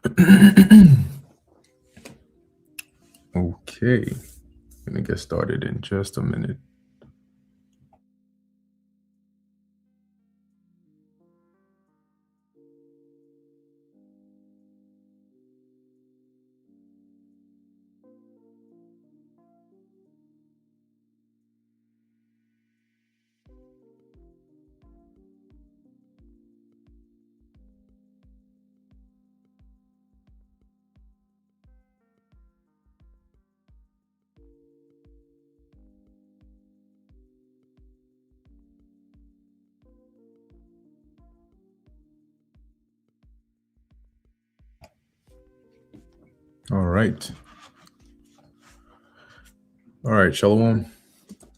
Okay, gonna get started in just a minute. All right. All right, Shalom.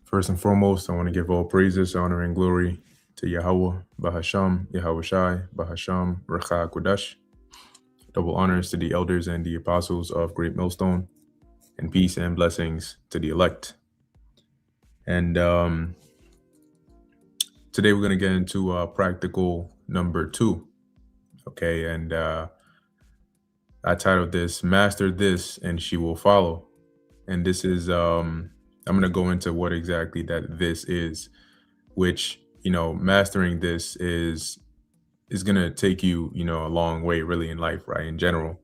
First and foremost, I want to give all praises, honor, and glory to Yahweh, Bahasham, Yahweh Shai, Bahasham, Recha Kodash. Double honors to the elders and the apostles of Great Millstone, and peace and blessings to the elect. And today we're going to get into practical number 2. Okay, and I titled this "Master This, and She Will Follow." And this is I'm going to go into what exactly that this is, which mastering this is going to take you a long way really in life, right, in general.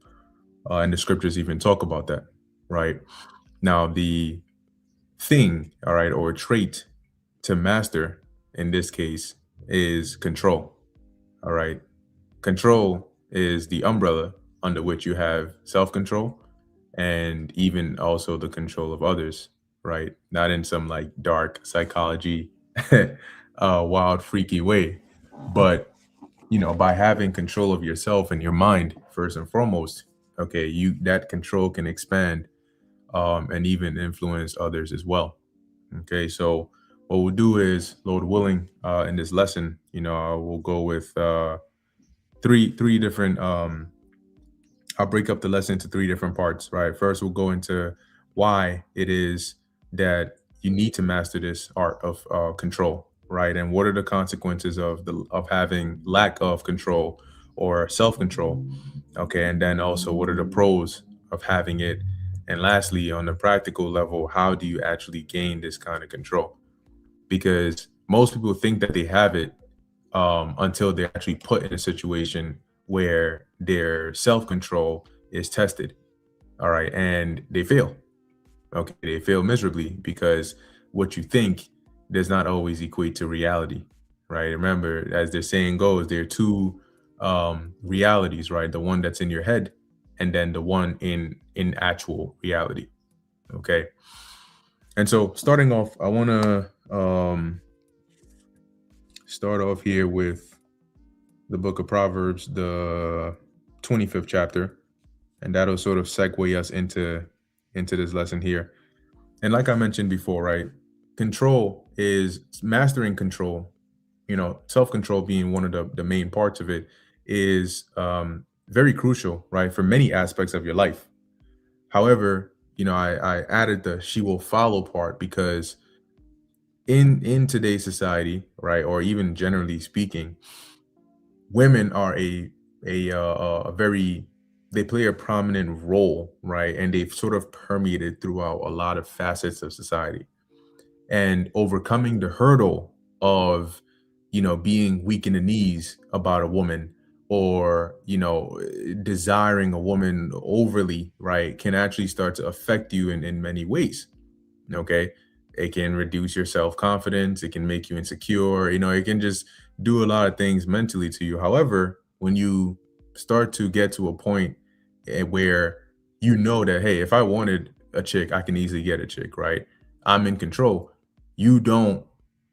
And the scriptures even talk about that, right? Now the thing, all right, or trait to master in this case is control. All right, control is the umbrella under which you have self-control and even also the control of others, right? Not in some like dark psychology, wild, freaky way, but by having control of yourself and your mind first and foremost, okay, you that control can expand and even influence others as well. Okay, so what we'll do is, Lord willing, in this lesson, we'll go with three different I'll break up the lesson into three different parts, right? First, we'll go into why it is that you need to master this art of control, right? And what are the consequences of having lack of control or self-control? Okay, and then also what are the pros of having it? And lastly, on the practical level, how do you actually gain this kind of control? Because most people think that they have it until they're actually put in a situation where their self control is tested. All right. And they fail. Okay. They fail miserably because what you think does not always equate to reality. Right. Remember, as the saying goes, there are two realities, right? The one that's in your head and then the one in actual reality. Okay. And so starting off, I want to start off here with the book of Proverbs, the 25th chapter, and that'll sort of segue us into this lesson here. And like I mentioned before, right? Control is mastering control, self-control being one of the main parts of it is very crucial, right? For many aspects of your life. However, I added the she will follow part because in today's society, right, or even generally speaking, women are a very they play a prominent role, right? And they've sort of permeated throughout a lot of facets of society. And overcoming the hurdle of, being weak in the knees about a woman or, desiring a woman overly, right, can actually start to affect you in many ways. Okay. It can reduce your self-confidence, it can make you insecure, it can just do a lot of things mentally to you. However, when you start to get to a point where you know that, hey, if I wanted a chick, I can easily get a chick, right? I'm in control. You don't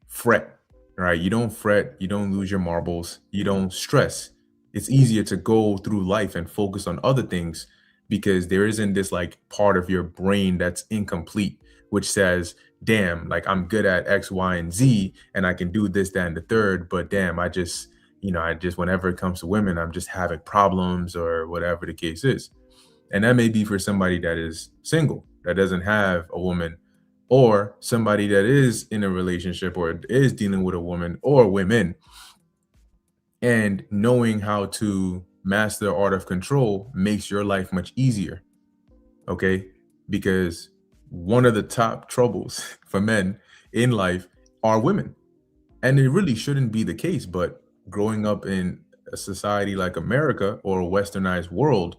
fret, right? You don't fret, you don't lose your marbles, you don't stress. It's easier to go through life and focus on other things because there isn't this like part of your brain that's incomplete, which says, damn, like I'm good at X, Y, and Z, and I can do this, that, and the third, but damn, I just, whenever it comes to women, I'm just having problems or whatever the case is. And that may be for somebody that is single, that doesn't have a woman, or somebody that is in a relationship or is dealing with a woman or women, and knowing how to master the art of control makes your life much easier. Okay, because one of the top troubles for men in life are women, and it really shouldn't be the case. But growing up in a society like America or a westernized world,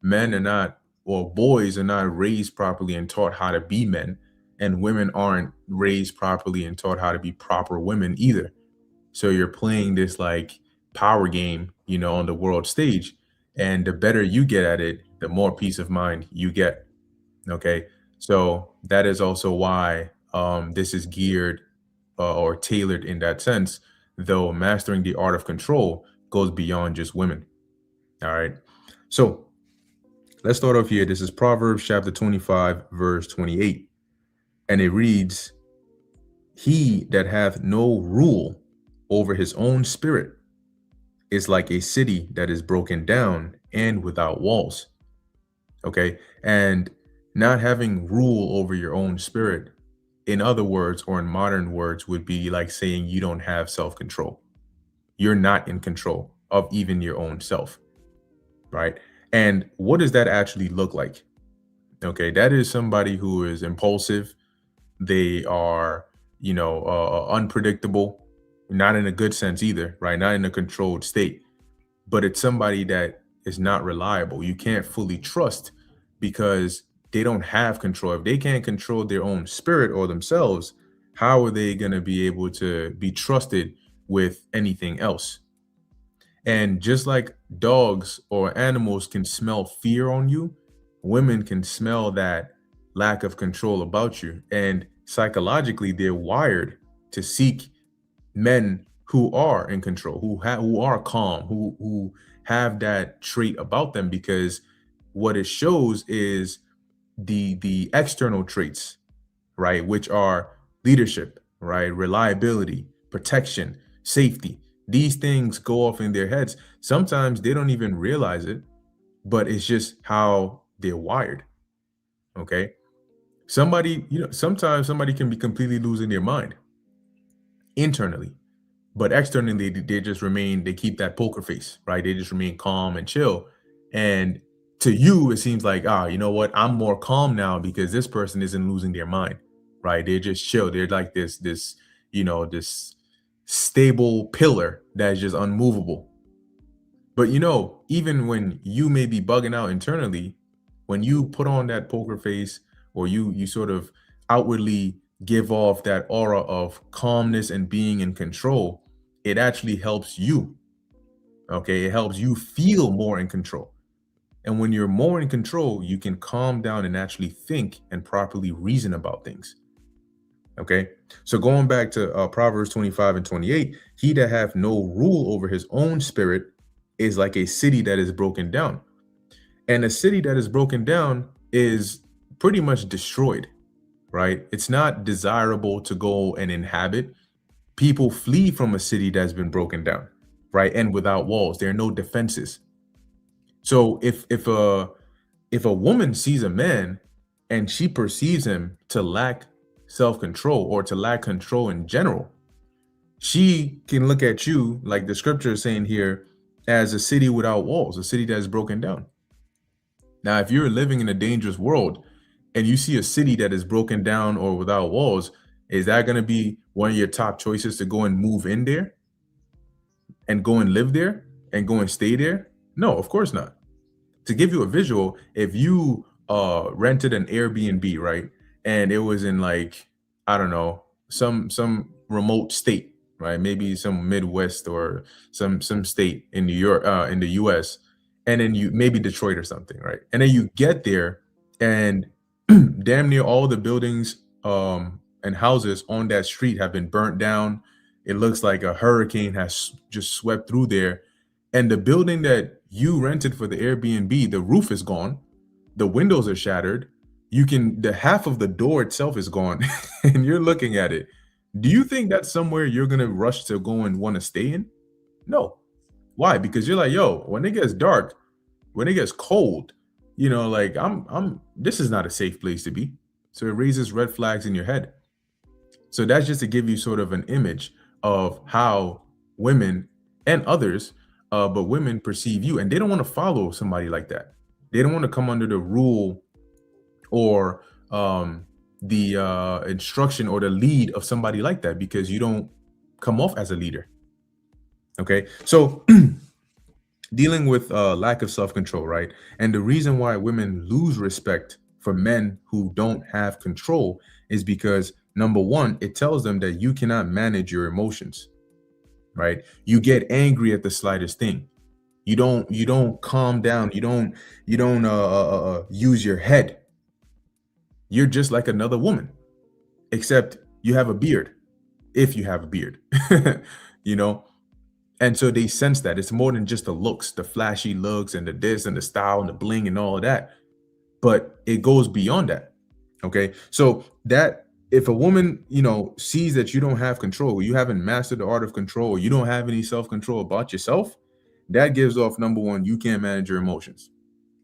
men are not, or boys are not raised properly and taught how to be men, and women aren't raised properly and taught how to be proper women either. So you're playing this like power game, on the world stage, and the better you get at it, the more peace of mind you get. Okay, so that is also why this is geared or tailored in that sense, though mastering the art of control goes beyond just women. All right, so let's start off here. This is Proverbs chapter 25, verse 28. And it reads, "He that hath no rule over his own spirit is like a city that is broken down and without walls." Okay. And not having rule over your own spirit, in other words, or in modern words, would be like saying you don't have self control. You're not in control of even your own self. Right. And what does that actually look like? Okay. That is somebody who is impulsive. They are, unpredictable, not in a good sense either, right? Not in a controlled state, but it's somebody that is not reliable. You can't fully trust because they don't have control. If they can't control their own spirit or themselves, how are they going to be able to be trusted with anything else? And just like dogs or animals can smell fear on you, women can smell that lack of control about you. And psychologically, they're wired to seek men who are in control, who are calm, who have that trait about them, because what it shows is the external traits, right, which are leadership, right, reliability, protection, safety. These things go off in their heads. Sometimes they don't even realize it, but it's just how they're wired. Okay. Somebody, sometimes somebody can be completely losing their mind internally, but externally they just remain, they keep that poker face, right? They just remain calm and chill. And to you, it seems like, you know what? I'm more calm now because this person isn't losing their mind, right? They're just chill. They're like this stable pillar that is just unmovable. But even when you may be bugging out internally, when you put on that poker face, or you sort of outwardly give off that aura of calmness and being in control, it actually helps you. Okay, it helps you feel more in control. And when you're more in control, you can calm down and actually think and properly reason about things. Okay, so going back to Proverbs 25 and 28, he that hath no rule over his own spirit is like a city that is broken down. And a city that is broken down is pretty much destroyed, right? It's not desirable to go and inhabit. People flee from a city that's been broken down, right? And without walls, there are no defenses. So if a woman sees a man and she perceives him to lack self-control or to lack control in general, she can look at you, like the scripture is saying here, as a city without walls, a city that is broken down. Now, if you're living in a dangerous world and you see a city that is broken down or without walls, is that going to be one of your top choices to go and move in there and go and live there and go and stay there? No, of course not. To give you a visual, if you rented an Airbnb, right, and it was in like, I don't know, some remote state, right, maybe some Midwest or some state in New York, in the US, and then you maybe Detroit or something, right, and then you get there and damn near all the buildings and houses on that street have been burnt down. It looks like a hurricane has just swept through there, and the building that you rented for the Airbnb, the roof is gone, the windows are shattered. The half of the door itself is gone, and you're looking at it. Do you think that's somewhere you're gonna rush to go and want to stay in? No. Why? Because you're like, yo, when it gets dark, when it gets cold, like this is not a safe place to be. So it raises red flags in your head. So that's just to give you sort of an image of how women and others but women perceive you, and they don't want to follow somebody like that. They don't want to come under the rule or the instruction or the lead of somebody like that because you don't come off as a leader. Okay, so dealing with lack of self-control, right? And the reason why women lose respect for men who don't have control is because number one, it tells them that you cannot manage your emotions, right? You get angry at the slightest thing. You don't calm down. You don't use your head. You're just like another woman, except you have a beard, if you have a beard. you know, And so they sense that it's more than just the looks, the flashy looks and the this and the style and the bling and all of that, but it goes beyond that. Okay. So that if a woman, sees that you don't have control, you haven't mastered the art of control, you don't have any self-control about yourself, that gives off number one, you can't manage your emotions.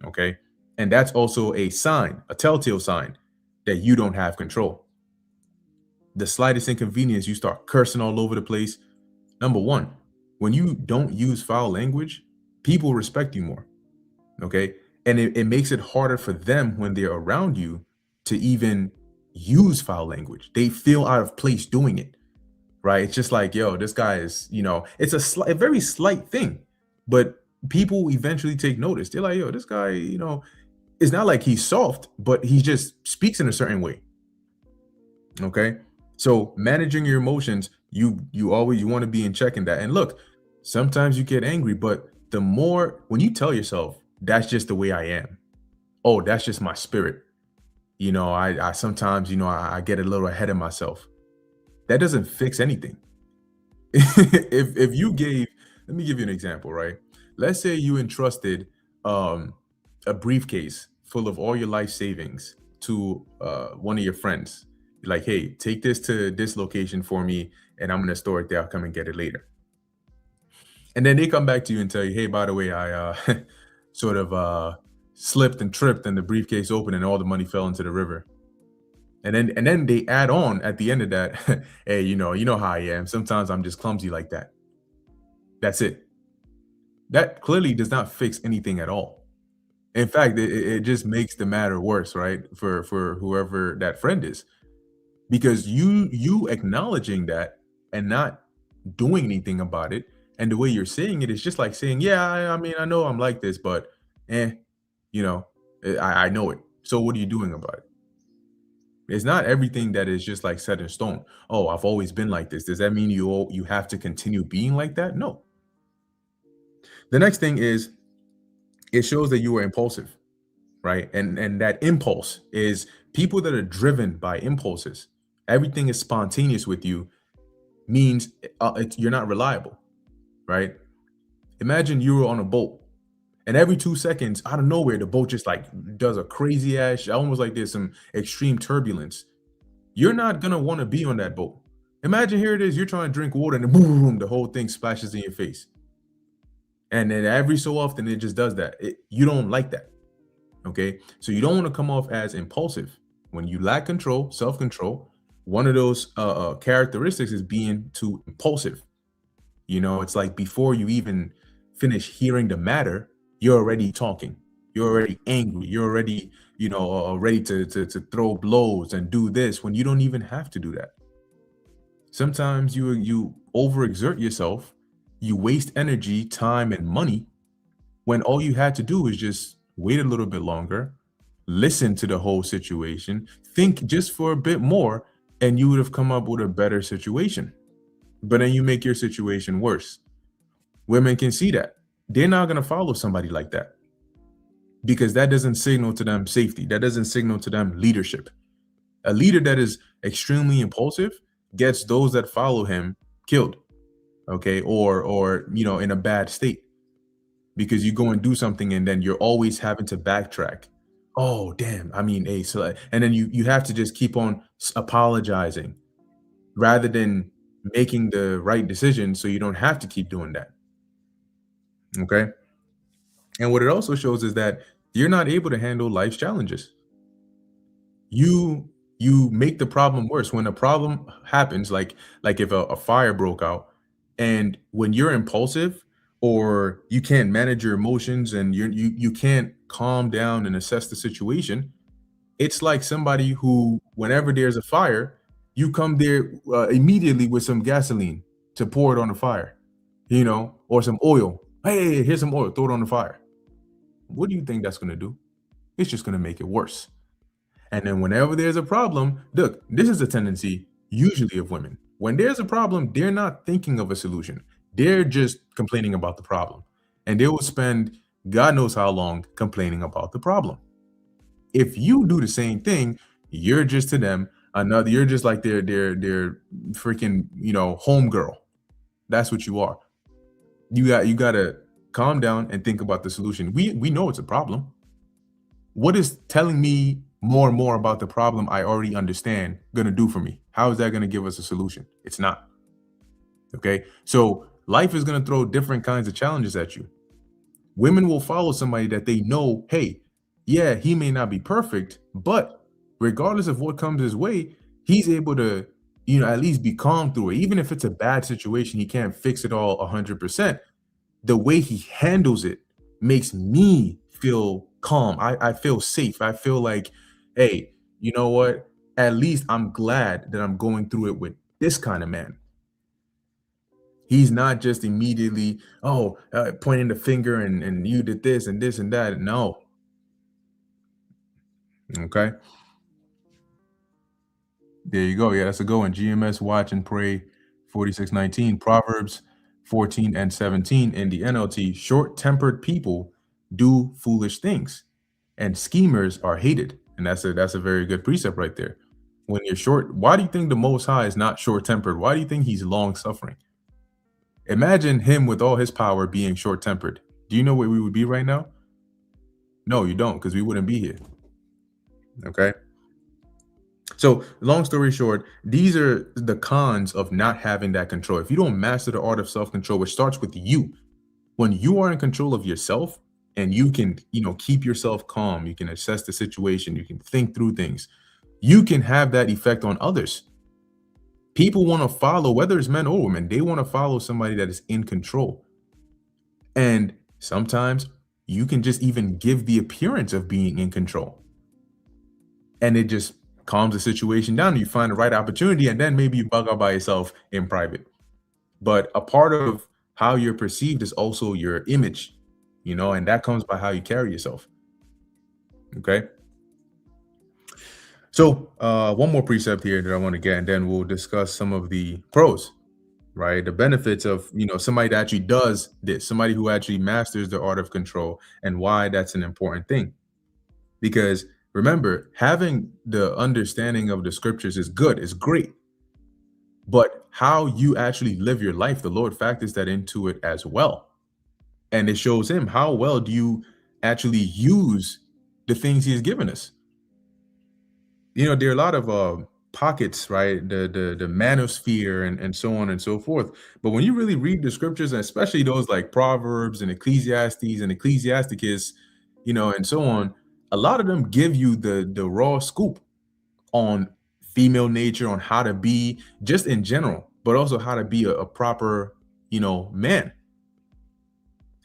Okay. And that's also a sign, a telltale sign that you don't have control. The slightest inconvenience, you start cursing all over the place. Number one, when you don't use foul language, people respect you more. Okay. And it makes it harder for them when they're around you to even use foul language. They feel out of place doing it. Right. It's just like, yo, this guy is, it's a very slight thing, but people eventually take notice. They're like, yo, this guy, it's not like he's soft, but he just speaks in a certain way. Okay. So managing your emotions, you want to be in check in that. And look, sometimes you get angry, but the more when you tell yourself that's just the way I am. Oh, that's just my spirit. I sometimes, I get a little ahead of myself. That doesn't fix anything. if you gave, let me give you an example, right? Let's say you entrusted um a briefcase full of all your life savings to one of your friends. Like, hey, take this to this location for me, and I'm gonna store it there. I'll come and get it later. And then they come back to you and tell you, hey, by the way, I sort of slipped and tripped, and the briefcase opened, and all the money fell into the river. And then they add on at the end of that, hey, you know how I am. Sometimes I'm just clumsy like that. That's it. That clearly does not fix anything at all. In fact, it just makes the matter worse, right? For whoever that friend is. Because you acknowledging that and not doing anything about it, and the way you're saying it is just like saying, "Yeah, I mean, I know I'm like this, but eh, you know, I know it. So what are you doing about it?" It's not everything that is just like set in stone. Oh, I've always been like this. Does that mean you have to continue being like that? No. The next thing is it shows that you are impulsive, right? And that impulse is people that are driven by impulses. Everything is spontaneous with you means you're not reliable, right? Imagine you were on a boat and every 2 seconds out of nowhere, the boat just like does a crazy ass, almost like there's some extreme turbulence. You're not gonna want to be on that boat. Imagine here it is, you're trying to drink water and boom, the whole thing splashes in your face. And then every so often it just does that. You don't like that. Okay. So you don't want to come off as impulsive. When you lack control, self-control, one of those characteristics is being too impulsive. It's like before you even finish hearing the matter, you're already talking. You're already angry. You're already, ready to throw blows and do this when you don't even have to do that. Sometimes you overexert yourself, you waste energy, time, and money when all you had to do is just wait a little bit longer, listen to the whole situation, think just for a bit more, and you would have come up with a better situation. But then you make your situation worse. Women can see that. They're not going to follow somebody like that because that doesn't signal to them safety. That doesn't signal to them leadership. A leader that is extremely impulsive gets those that follow him killed, okay, or in a bad state because you go and do something and then you're always having to backtrack. Oh, damn. I mean, hey, so and then you have to just keep on apologizing rather than making the right decision so you don't have to keep doing that. Okay. And what it also shows is that you're not able to handle life's challenges. You make the problem worse when a problem happens, like if a fire broke out, and when you're impulsive, or you can't manage your emotions and you can't calm down and assess the situation, it's like somebody who, whenever there's a fire, you come there immediately with some gasoline to pour it on the fire, or some oil. Hey, here's some oil, throw it on the fire. What do you think that's going to do? It's just going to make it worse. And then whenever there's a problem, look, this is a tendency usually of women. When there's a problem, they're not thinking of a solution. They're just complaining about the problem. And they will spend God knows how long complaining about the problem. If you do the same thing, you're just to them another, you're just like their freaking, home girl. That's what you are. You gotta calm down and think about the solution. We know it's a problem. What is telling me more and more about the problem I already understand gonna do for me? How is that gonna give us a solution? It's not. Okay. So life is gonna throw different kinds of challenges at you. Women will follow somebody that they know, hey, yeah, he may not be perfect, but regardless of what comes his way, he's able to, at least be calm through it. Even if it's a bad situation, he can't fix it all 100%. The way he handles it makes me feel calm. I feel safe. I feel like, hey, you know what? At least I'm glad that I'm going through it with this kind of man. He's not just immediately, oh, pointing the finger and you did this and this and that. No. Okay. There you go. Yeah, that's a go one. GMS Watch and Pray 4619. Proverbs 14 and 17 in the NLT. Short tempered people do foolish things, and schemers are hated. And that's a very good precept right there. When you're short, why do you think the Most High is not short tempered? Why do you think he's long suffering? Imagine him with all his power being short tempered. Do you know where we would be right now? No, you don't, because we wouldn't be here. Okay. So, long story short, these are the cons of not having that control. If you don't master the art of self control, which starts with you, when you are in control of yourself and you can, keep yourself calm, you can assess the situation, you can think through things, you can have that effect on others. People want to follow, whether it's men or women, they want to follow somebody that is in control. And sometimes you can just even give the appearance of being in control. And it just calms the situation down. You find the right opportunity, and then maybe you bug out by yourself in private. But a part of how you're perceived is also your image, and that comes by how you carry yourself. Okay. So one more precept here that I want to get, and then we'll discuss some of the pros, right? The benefits of, somebody that actually does this, somebody who actually masters the art of control, and why that's an important thing. Because remember, having the understanding of the scriptures is good, is great. But how you actually live your life, the Lord factors that into it as well. And it shows him how well do you actually use the things he has given us. There are a lot of pockets, right? The manosphere and so on and so forth. But when you really read the scriptures, and especially those like Proverbs and Ecclesiastes and Ecclesiasticus, and so on, a lot of them give you the raw scoop on female nature, on how to be just in general, but also how to be a proper, man.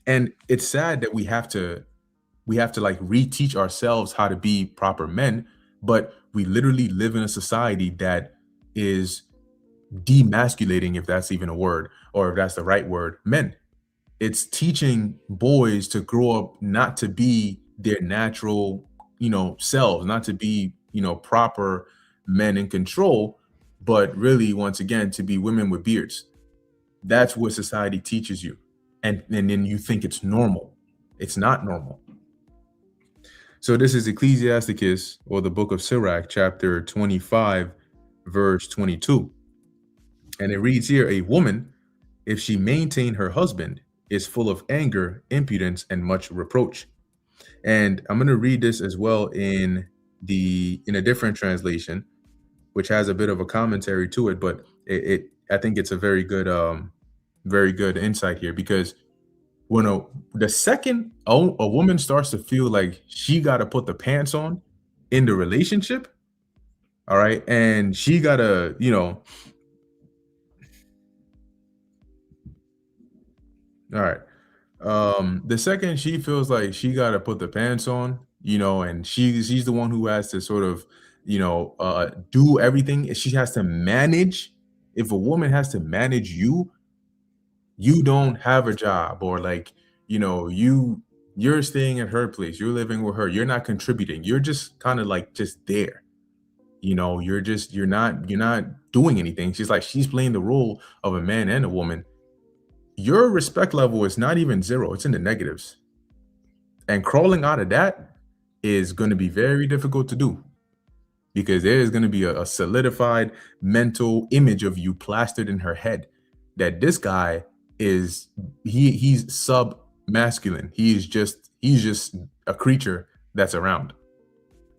And it's sad that we have to like reteach ourselves how to be proper men, but we literally live in a society that is demasculating, if that's even a word, or if that's the right word, men. It's teaching boys to grow up not to be their natural, selves, not to be, proper men in control, but really, once again, to be women with beards. That's what society teaches you. And then you think it's normal. It's not normal. So this is Ecclesiasticus, or the book of Sirach, chapter 25, verse 22. And it reads here, a woman, if she maintain her husband, is full of anger, impudence, and much reproach. And I'm going to read this as well in a different translation, which has a bit of a commentary to it, but I think it's a very good insight here, because when the second a woman starts to feel like she got to put the pants on in the relationship, all right, and she got to, all right. The second she feels like she gotta put the pants on, and she's the one who has to sort of, do everything. She has to manage. If a woman has to manage you, you don't have a job, or like, you're staying at her place, you're living with her, you're not contributing. You're just kind of like just there. You're not doing anything. She's playing the role of a man and a woman. Your respect level is not even zero, it's in the negatives. And crawling out of that is going to be very difficult to do because there is going to be a solidified mental image of you plastered in her head that this guy is he's sub masculine. He's just a creature that's around.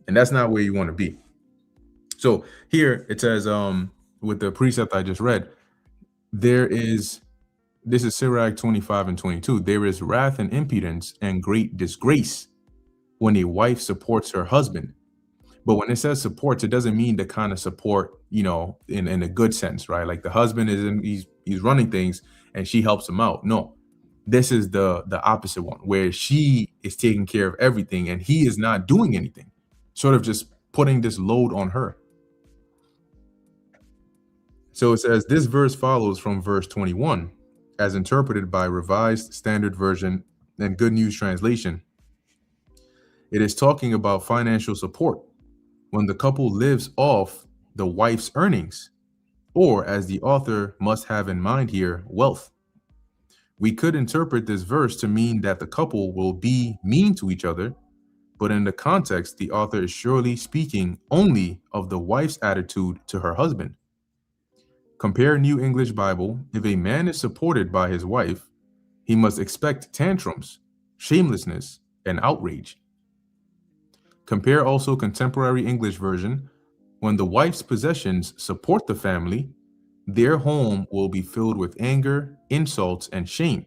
And that's not where you want to be. So here it says, with the precept I just read, there is this is Sirach 25 and 22. There is wrath and impudence and great disgrace when a wife supports her husband. But when it says supports, it doesn't mean the kind of support, in a good sense, right? Like the husband he's running things and she helps him out. No, this is the opposite one where she is taking care of everything and he is not doing anything, sort of just putting this load on her. So it says this verse follows from verse 21, as interpreted by Revised Standard Version and Good News Translation. It is talking about financial support when the couple lives off the wife's earnings, or as the author must have in mind here, wealth. We could interpret this verse to mean that the couple will be mean to each other, but in the context, the author is surely speaking only of the wife's attitude to her husband. Compare New English Bible. If a man is supported by his wife, he must expect tantrums, shamelessness, and outrage. Compare also Contemporary English Version. When the wife's possessions support the family, their home will be filled with anger, insults, and shame.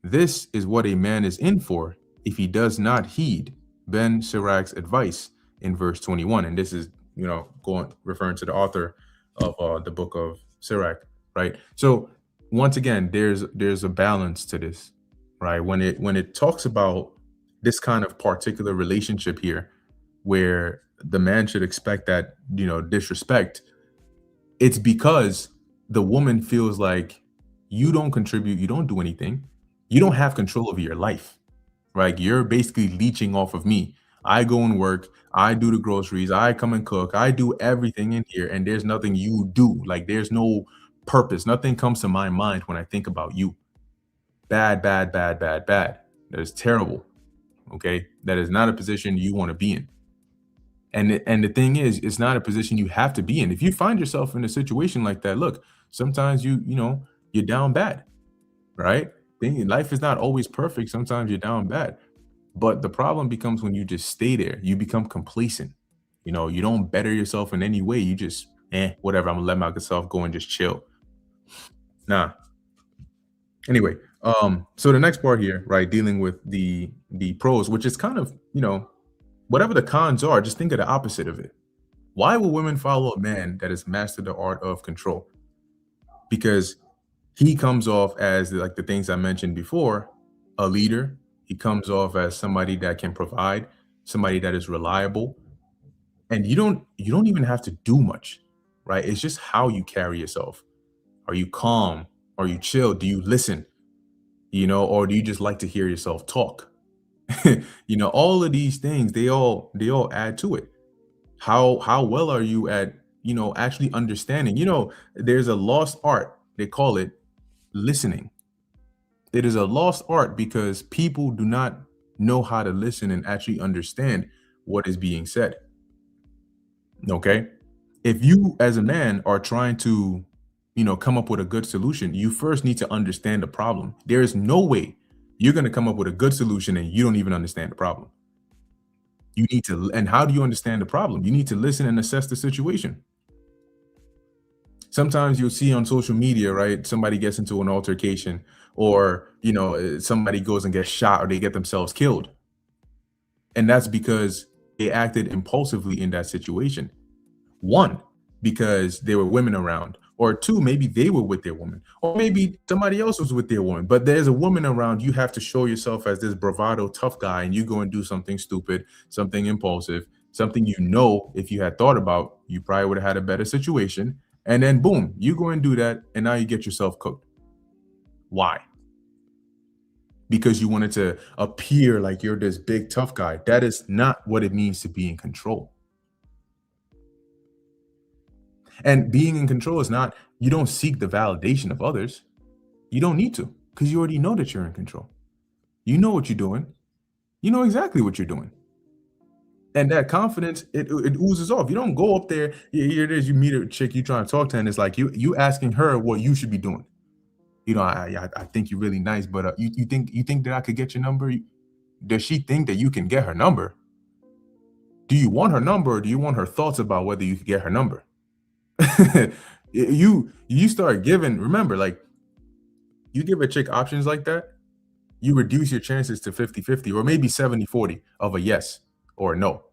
This is what a man is in for if he does not heed Ben Sirach's advice in verse 21. And this is, referring to the author of the book of Sirach, right? So once again, there's a balance to this, right? When it talks about this kind of particular relationship here, where the man should expect that, disrespect, it's because the woman feels like you don't contribute, you don't do anything, you don't have control over your life, right? You're basically leeching off of me. I go and work, I do the groceries, I come and cook, I do everything in here, and there's nothing you do. Like there's no purpose. Nothing comes to my mind when I think about you. Bad, bad, bad, bad, bad. That is terrible. Okay. That is not a position you want to be in. And the thing is, it's not a position you have to be in. If you find yourself in a situation like that, look, sometimes you're down bad, right? Life is not always perfect. Sometimes you're down bad. But the problem becomes when you just stay there. You become complacent. You don't better yourself in any way. You just, whatever, I'm gonna let myself go and just chill. Nah. Anyway, so the next part here, right, dealing with the pros, which is kind of, whatever the cons are, just think of the opposite of it. Why will women follow a man that has mastered the art of control? Because he comes off as like the things I mentioned before, a leader. He comes off as somebody that can provide, somebody that is reliable. And you don't even have to do much, right? It's just how you carry yourself. Are you calm? Are you chill? Do you listen? Or do you just like to hear yourself talk? All of these things, they all add to it. How well are you at, actually understanding? There's a lost art. They call it listening. It is a lost art because people do not know how to listen and actually understand what is being said. Okay. If you as a man are trying to, come up with a good solution, you first need to understand the problem. There is no way you're going to come up with a good solution and you don't even understand the problem. You need to, and how do you understand the problem? You need to listen and assess the situation. Sometimes you'll see on social media, right? Somebody gets into an altercation, or, somebody goes and gets shot, or they get themselves killed. And that's because they acted impulsively in that situation. One, because there were women around, Or two, maybe they were with their woman, or maybe somebody else was with their woman, but there's a woman around. You have to show yourself as this bravado tough guy, and you go and do something stupid, something impulsive, something you know if you had thought about, you probably would have had a better situation. And then boom, you go and do that, and now you get yourself cooked. Why? Because you wanted to appear like you're this big tough guy. That is not what it means to be in control. And being in control is not, you don't seek the validation of others. You don't need to, because you already know that you're in control. You know what you're doing. You know exactly what you're doing. And that confidence, it oozes off. You don't go up there, here it is, you meet a chick, you trying to talk to her, and it's like you asking her what you should be doing. You know, I think you're really nice, but you think that I could get your number? Does she think that you can get her number? Do you want her number, or do you want her thoughts about whether you could get her number? You start giving, remember, like, you give a chick options like that, you reduce your chances to 50-50, or maybe 70-40 of a yes or a no.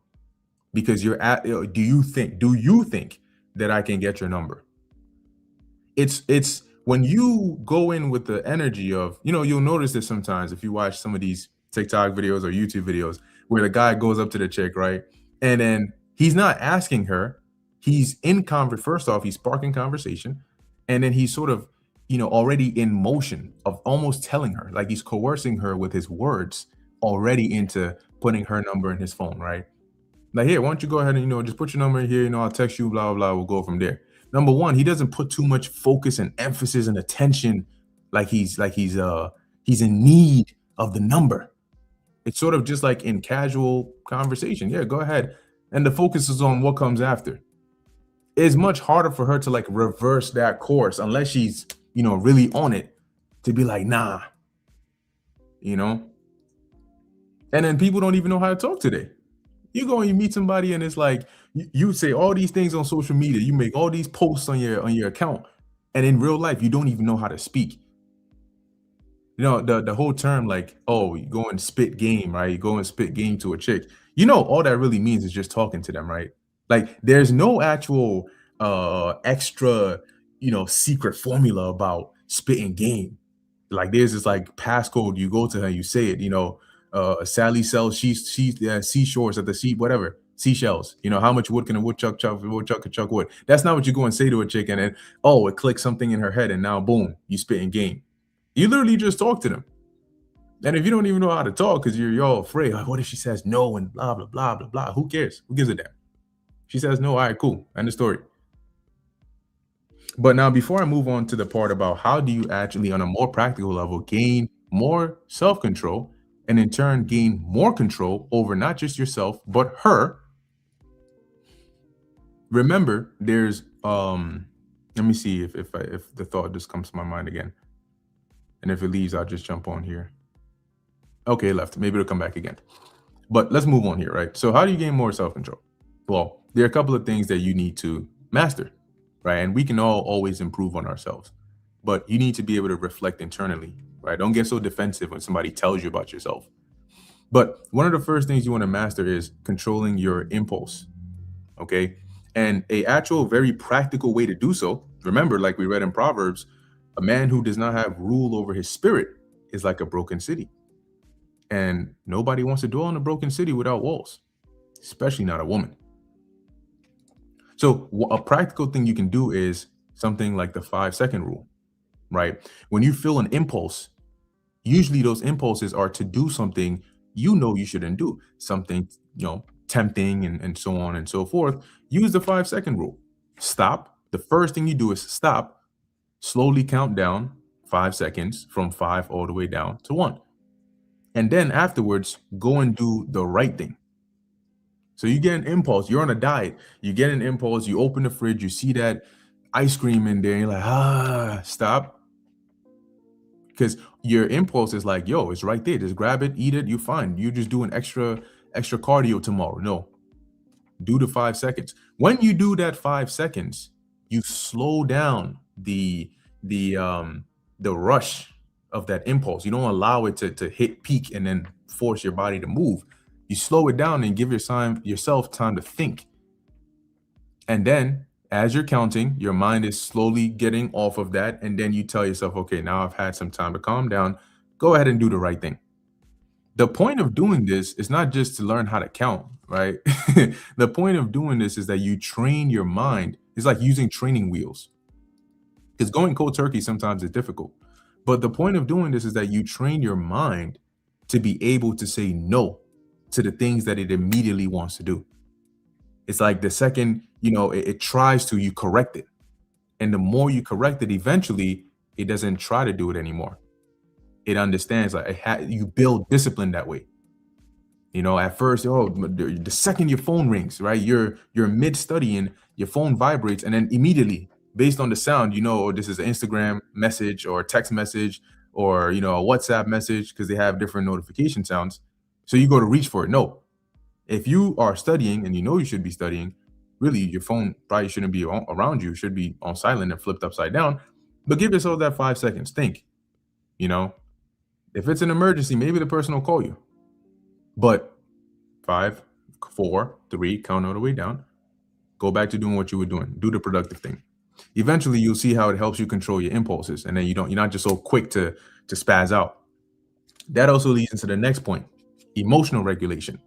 Because you're at, do you think that I can get your number? It's when you go in with the energy of, you'll notice this sometimes if you watch some of these TikTok videos or YouTube videos where the guy goes up to the chick, right? And then he's not asking her, he's in first off, he's sparking conversation, and then he's sort of, already in motion of almost telling her, like he's coercing her with his words already into putting her number in his phone, right? Like, here, why don't you go ahead and, just put your number in here, I'll text you, blah, blah, blah, we'll go from there. Number one, he doesn't put too much focus and emphasis and attention, like he's in need of the number. It's sort of just like in casual conversation. Yeah, go ahead. And the focus is on what comes after. It's much harder for her to like reverse that course unless she's, really on it, to be like, nah, you know? And then people don't even know how to talk today. You go and you meet somebody, and it's like you say all these things on social media, you make all these posts on your account, and in real life you don't even know how to speak. The whole term, like, oh, you go and spit game, right? You go and spit game to a chick. All that really means is just talking to them, right? Like, there's no actual extra, secret formula about spitting game. Like, there's this like passcode, you go to her, you say it, Sally sells seashores at the sea, whatever, seashells. How much wood can a woodchuck chuck? Woodchuck can chuck wood. That's not what you go and say to a chick, and then, oh, it clicks something in her head, and now boom, you spitting game. You literally just talk to them. And if you don't even know how to talk because you're all afraid, like, what if she says no and blah, blah, blah, blah, blah? Who cares? Who gives a damn? She says no, all right, cool. End of story. But now, before I move on to the part about how do you actually, on a more practical level, gain more self-control and in turn gain more control over not just yourself, but her, remember, there's, let me see if the thought just comes to my mind again. And if it leaves, I'll just jump on here. Okay, it left. Maybe it'll come back again. But let's move on here, right? So how do you gain more self-control? Well, there are a couple of things that you need to master, right? And we can all always improve on ourselves. But you need to be able to reflect internally, right? Don't get so defensive when somebody tells you about yourself. But one of the first things you want to master is controlling your impulse, okay? And a actual very practical way to do so, remember, like we read in Proverbs, a man who does not have rule over his spirit is like a broken city. And nobody wants to dwell in a broken city without walls, especially not a woman. So a practical thing you can do is something like the 5-second rule, right? When you feel an impulse, usually those impulses are to do something you shouldn't do, something, tempting and so on and so forth. Use the 5-second rule. Stop. The first thing you do is stop. Slowly count down 5 seconds from 5 all the way down to 1. And then afterwards, go and do the right thing. So you get an impulse. You're on a diet. You get an impulse. You open the fridge. You see that ice cream in there. And you're like, stop. Because your impulse is like, yo, it's right there. Just grab it, eat it. You're fine. You're just doing extra cardio tomorrow. No. Do the 5 seconds. When you do that 5 seconds, you slow down the rush of that impulse. You don't allow it to hit peak and then force your body to move. You slow it down and give yourself time to think. And then As you're counting, your mind is slowly getting off of that, and then you tell yourself, okay, now I've had some time to calm down. Go ahead and do the right thing. The point of doing this is not just to learn how to count, right? The point of doing this is that you train your mind. It's like using training wheels, because going cold turkey sometimes is difficult. But the point of doing this is that you train your mind to be able to say no to the things that it immediately wants to do. It's like the second, it tries to, you correct it. And the more you correct it, eventually it doesn't try to do it anymore. It understands, like you build discipline that way. At first, the second your phone rings, right? You're mid studying, your phone vibrates, and then immediately, based on the sound, oh, this is an Instagram message or a text message or a WhatsApp message, because they have different notification sounds. So you go to reach for it. No, if you are studying and you should be studying, really your phone probably shouldn't be around you. It should be on silent and flipped upside down. But give yourself that 5 seconds. Think. You know, if it's an emergency, maybe the person will call you. But 5, 4, 3, count all the way down. Go back to doing what you were doing. Do the productive thing. Eventually, you'll see how it helps you control your impulses, and then you're not just so quick to spaz out. That also leads into the next point: emotional regulation.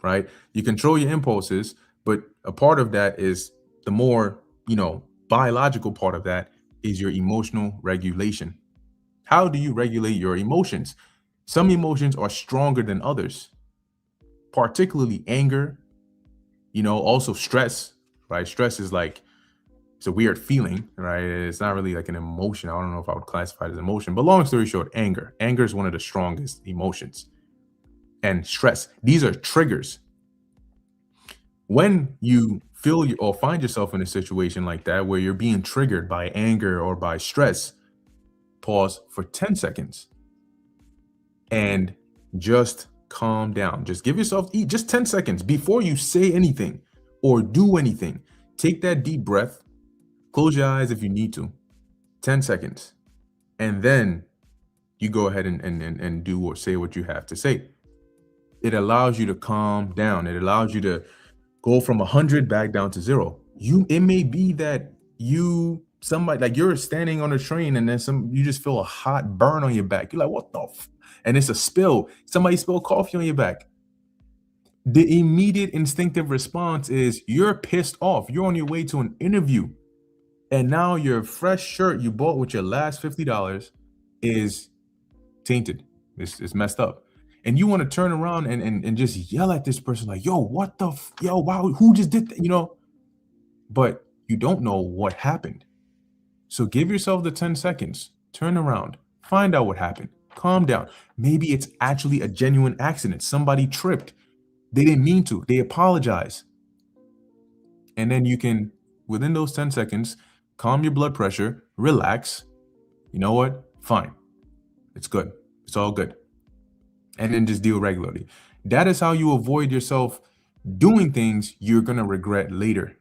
Right? You control your impulses, but a part of that is the more biological part of that is your emotional regulation. How do you regulate your emotions? Some emotions are stronger than others, particularly anger, also stress, right? Stress is like, it's a weird feeling, right? It's not really like an emotion. I don't know if I would classify it as emotion, but long story short, anger. Anger is one of the strongest emotions. And stress, these are triggers. When you feel or find yourself in a situation like that where you're being triggered by anger or by stress, pause for 10 seconds and just calm down. Just give yourself just 10 seconds before you say anything or do anything. Take that deep breath, close your eyes if you need to, 10 seconds, and then you go ahead and do or say what you have to say. It allows you to calm down. It allows you to go from 100 back down to 0. It may be that somebody, like, you're standing on a train and then you just feel a hot burn on your back. You're like, what the and it's a spill. Somebody spilled coffee on your back. The immediate instinctive response is you're pissed off. You're on your way to an interview, and now your fresh shirt you bought with your last $50 is tainted. It's messed up. And you want to turn around and just yell at this person like, yo, what the yo, wow, who just did that? But you don't know what happened. So give yourself the 10 seconds, turn around, find out what happened, calm down. Maybe it's actually a genuine accident. Somebody tripped. They didn't mean to. They apologize. And then you can, within those 10 seconds, calm your blood pressure, relax. You know what? Fine. It's good. It's all good. And then just deal regularly. That is how you avoid yourself doing things you're going to regret later,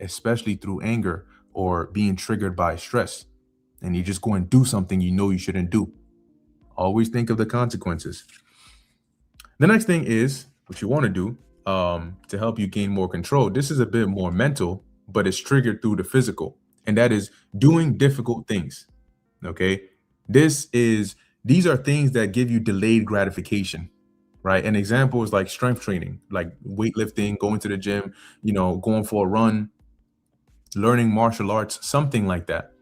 especially through anger or being triggered by stress. And you just go and do something you shouldn't do. Always think of the consequences. The next thing is what you want to do to help you gain more control. This is a bit more mental, but it's triggered through the physical. And that is doing difficult things. Okay. These are things that give you delayed gratification, right? An example is like strength training, like weightlifting, going to the gym, going for a run, learning martial arts, something like that.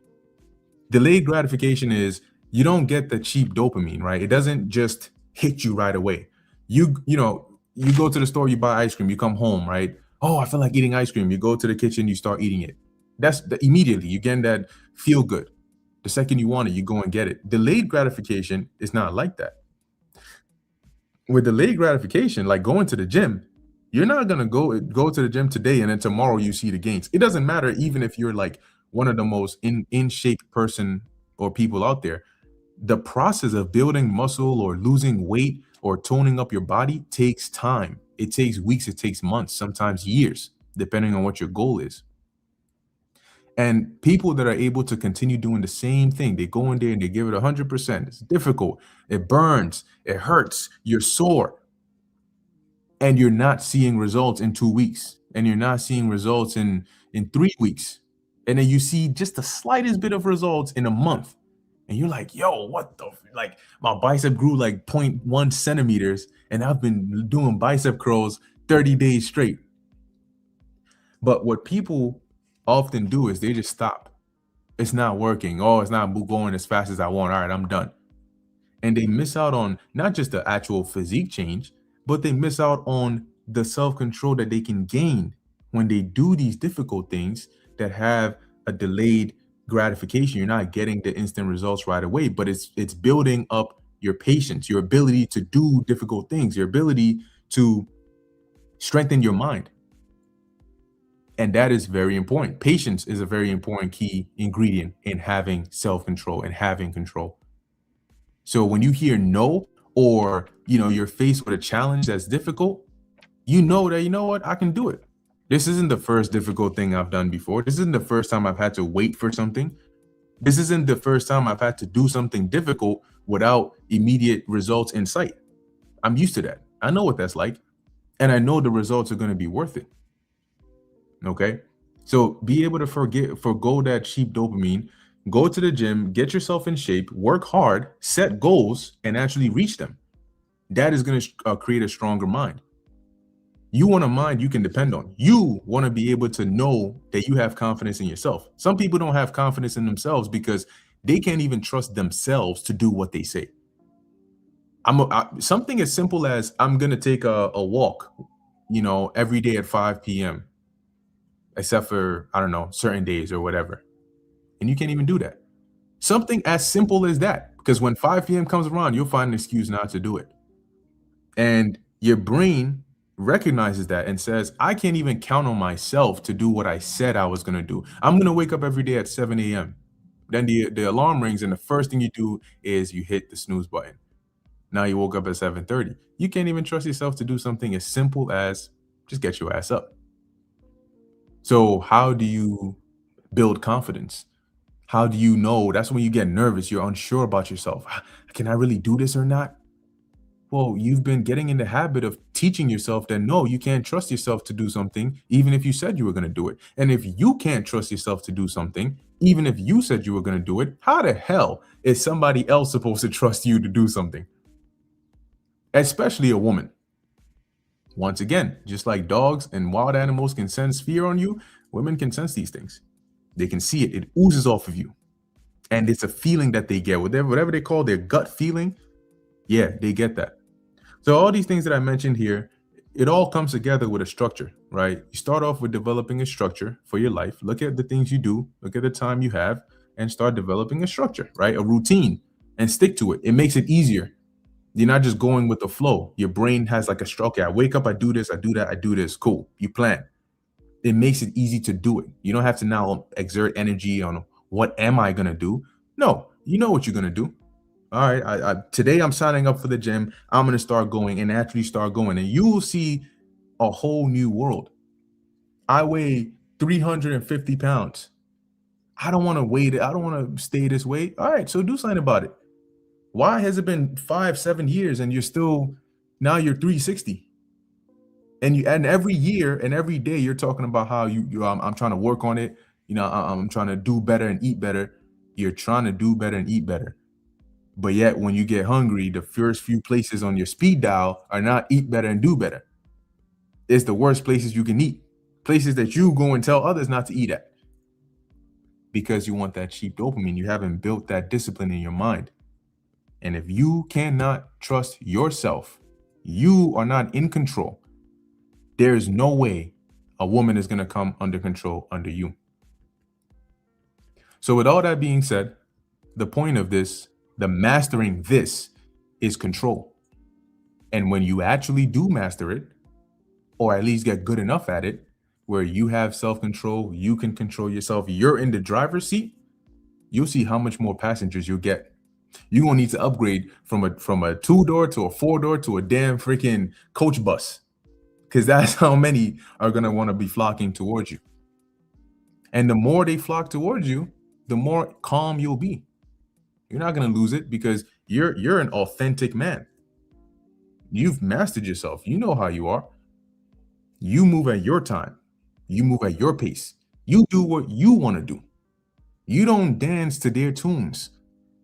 Delayed gratification is you don't get the cheap dopamine, right? It doesn't just hit you right away. You go to the store, you buy ice cream, you come home, right? Oh, I feel like eating ice cream. You go to the kitchen, you start eating it. That's immediately you get that feel good. The second you want it, you go and get it. Delayed gratification is not like that. With delayed gratification, like going to the gym, you're not gonna go to the gym today and then tomorrow you see the gains. It doesn't matter even if you're like one of the most in shape person or people out there. The process of building muscle or losing weight or toning up your body takes time. It takes weeks, it takes months, sometimes years, depending on what your goal is. And people that are able to continue doing the same thing, they go in there and they give it 100%. It's difficult. It burns. It hurts. You're sore. And you're not seeing results in 2 weeks. And you're not seeing results in 3 weeks. And then you see just the slightest bit of results in a month. And you're like, yo, what the like my bicep grew like zero point 0.1 centimeters, and I've been doing bicep curls 30 days straight. But what people often do is they just stop. It's not working. Oh, it's not going as fast as I want. All right, I'm done. And they miss out on not just the actual physique change, but they miss out on the self-control that they can gain when they do these difficult things that have a delayed gratification. You're not getting the instant results right away, but it's building up your patience, your ability to do difficult things, your ability to strengthen your mind. And that is very important. Patience is a very important key ingredient in having self-control and having control. So when you hear no, or you're faced with a challenge that's difficult, you know that, you know what, I can do it. This isn't the first difficult thing I've done before. This isn't the first time I've had to wait for something. This isn't the first time I've had to do something difficult without immediate results in sight. I'm used to that. I know what that's like. And I know the results are going to be worth it. Okay. So be able to forgo that cheap dopamine, go to the gym, get yourself in shape, work hard, set goals, and actually reach them. That is going to create a stronger mind. You want a mind you can depend on. You want to be able to know that you have confidence in yourself. Some people don't have confidence in themselves because they can't even trust themselves to do what they say. Something as simple as I'm going to take a walk, every day at 5 p.m., except for, I don't know, certain days or whatever. And you can't even do that. Something as simple as that, because when 5 p.m. comes around, you'll find an excuse not to do it. And your brain recognizes that and says, I can't even count on myself to do what I said I was going to do. I'm going to wake up every day at 7 a.m. Then the alarm rings, and the first thing you do is you hit the snooze button. Now you woke up at 7:30. You can't even trust yourself to do something as simple as just get your ass up. So how do you build confidence? How do you know? That's when you get nervous. You're unsure about yourself. Can I really do this or not? Well, you've been getting in the habit of teaching yourself that no, you can't trust yourself to do something, even if you said you were going to do it. And if you can't trust yourself to do something, even if you said you were going to do it, how the hell is somebody else supposed to trust you to do something? Especially a woman. Once again, just like dogs and wild animals can sense fear on you, women can sense these things. They can see it. It oozes off of you. And it's a feeling that they get, whatever they call their gut feeling. Yeah, they get that. So all these things that I mentioned here, it all comes together with a structure, right? You start off with developing a structure for your life. Look at the things you do, look at the time you have, and start developing a structure, right? A routine, and stick to it. It makes it easier. You're not just going with the flow. Your brain has like a structure. I wake up, I do this, I do that, I do this. Cool. You plan. It makes it easy to do it. You don't have to now exert energy on what am I going to do? No, you know what you're going to do. All right, today I'm signing up for the gym. I'm going to start going and actually start going, and you will see a whole new world. I weigh 350 pounds. I don't want to wait. I don't want to stay this way. All right, so do something about it. Why has it been 5-7 years and now you're 360? And every year and every day you're talking about how I'm trying to work on it. I'm trying to do better and eat better. You're trying to do better and eat better. But yet when you get hungry, the first few places on your speed dial are not eat better and do better. It's the worst places you can eat. Places that you go and tell others not to eat at. Because you want that cheap dopamine. You haven't built that discipline in your mind. And if you cannot trust yourself, you are not in control. There is no way a woman is going to come under control under you. So with all that being said, the point of this, the mastering this, is control. And when you actually do master it, or at least get good enough at it, where you have self-control, you can control yourself, you're in the driver's seat, you'll see how much more passengers you'll get. You're gonna need to upgrade from a 2-door to a 4-door to a damn freaking coach bus, because that's how many are gonna want to be flocking towards you. And the more they flock towards you, the more calm you'll be. You're not gonna lose it because you're an authentic man. You've mastered yourself. You know how you are. You move at your time. You move at your pace. You do what you want to do. You don't dance to their tunes.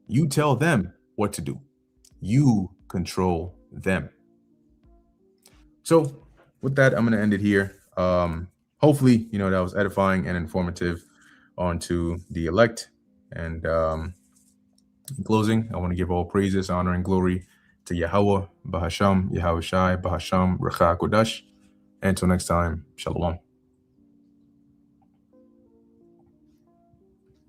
You tell them what to do. You control them. So, with that, I'm going to end it here. Hopefully, that was edifying and informative onto the elect. And in closing, I want to give all praises, honor, and glory to Yahweh, Bahasham, Yahweh Shai, Bahasham, Racha Kodash. Until next time, Shalom.